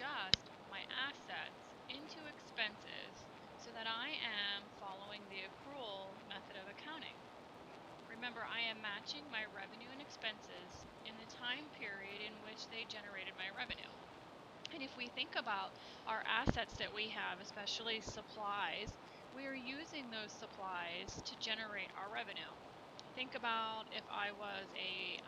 adjust my assets into expenses so that I am following the accrual method of accounting. Remember, I am matching my revenue and expenses in the time period in which they generated my revenue. And if we think about our assets that we have, especially supplies, we are using those supplies to generate our revenue. Think about if I was a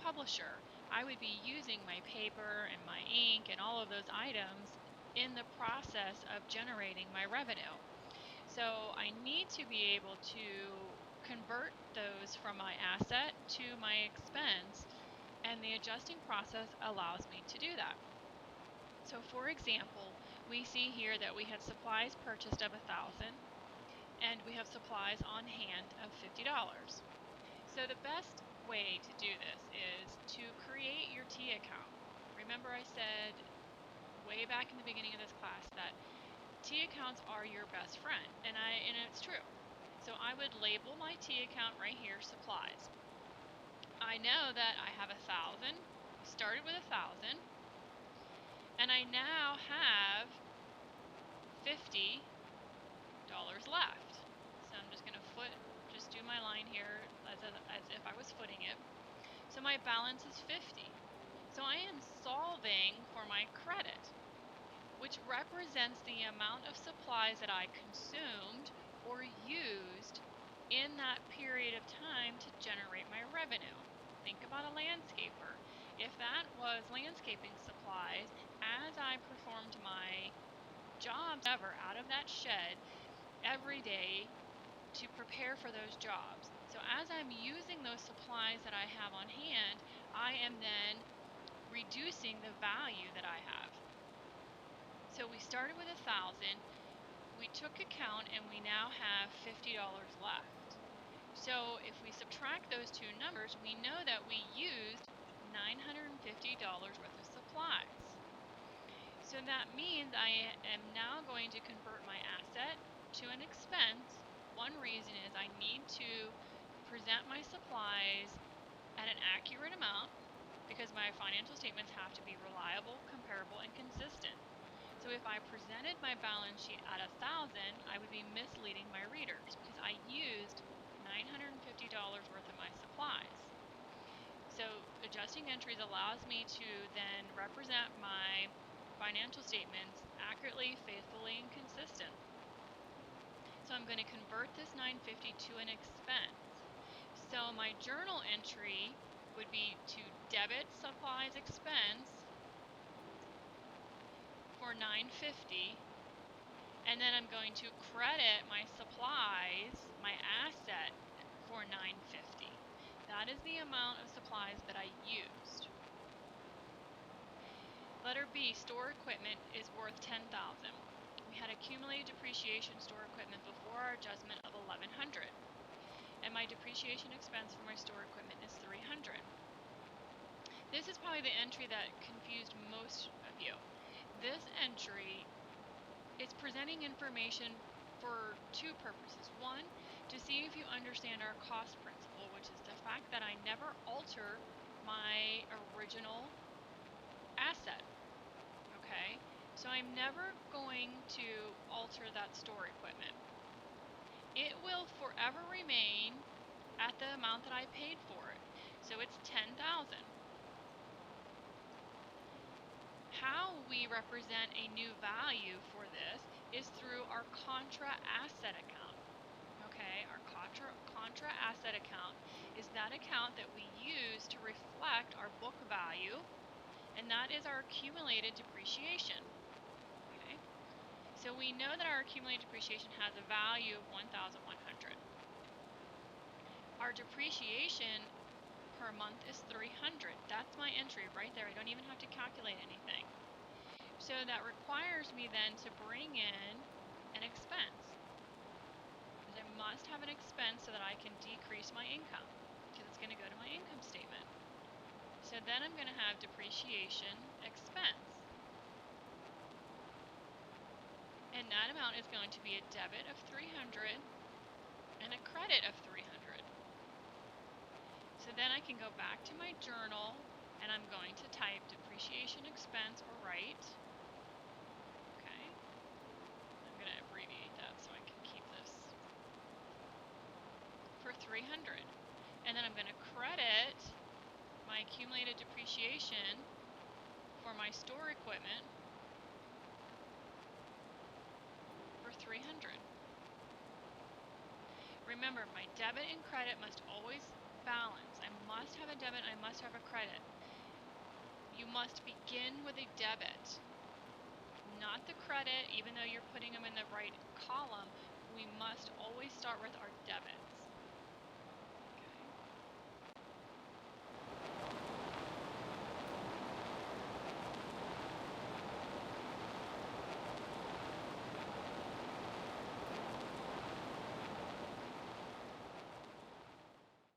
publisher, I would be using my paper and my ink and all of those items in the process of generating my revenue. So I need to be able to convert those from my asset to my expense, and the adjusting process allows me to do that. So for example, we see here that we had supplies purchased of $1,000 and we have supplies on hand of $50. So the best way to do this is to create your T account. Remember I said way back in the beginning of this class that T accounts are your best friend, and it's true. So I would label my T account right here, supplies. I know that I have 1,000. We started with 1,000, and I now have $50 left. So I'm just going to do my line here as if I was footing it. So my balance is 50. So I am solving for my credit, which represents the amount of supplies that I consumed or used in that period of time to generate my revenue. Think about a landscaper. If that was landscaping supplies, as I performed my jobs ever out of that shed every day to prepare for those jobs. So as I'm using those supplies that I have on hand, I am then reducing the value that I have. So we started with 1,000, we took account, and we now have $50 left. So if we subtract those two numbers, we know that we used $950 worth of supplies. So that means I am now going to convert my asset to an expense. One reason is I need to present my supplies at an accurate amount because my financial statements have to be reliable, comparable, and consistent. So if I presented my balance sheet at 1,000, I would be misleading my readers because I used $950 worth of my supplies. So adjusting entries allows me to then represent my financial statements accurately, faithfully, and consistent. So I'm going to convert this $950 to an expense. So my journal entry would be to debit supplies expense for $950, and then I'm going to credit my supplies, my asset, for $950. That is the amount of supplies that I used. Letter B, store equipment is worth $10,000. We had accumulated depreciation store equipment before our adjustment of $1,100, and my depreciation expense for my store equipment is $300. This is probably the entry that confused most of you. This entry is presenting information for two purposes. One, to see if you understand our cost principle, which is the fact that I never alter my original asset. Okay, so I'm never going to alter that store equipment. It will forever remain at the amount that I paid for it. So it's $10,000. How we represent a new value for this is through our contra asset account. Okay, our contra asset account is that account that we use to reflect our book value, and that is our accumulated depreciation. Okay, so we know that our accumulated depreciation has a value of $1,100. Our depreciation per month is $300. That's my entry right there. I don't even have to calculate anything. So that requires me then to bring in an expense, because I must have an expense so that I can decrease my income, because it's going to go to my income statement. So then I'm going to have depreciation expense, and that amount is going to be a debit of $300 and a credit of $300. So then I can go back to my journal, and I'm going to type depreciation expense, or write 300. And then I'm going to credit my accumulated depreciation for my store equipment for 300. Remember, my debit and credit must always balance. I must have a debit, I must have a credit. You must begin with a debit, not the credit. Even though you're putting them in the right column, we must always start with our debit.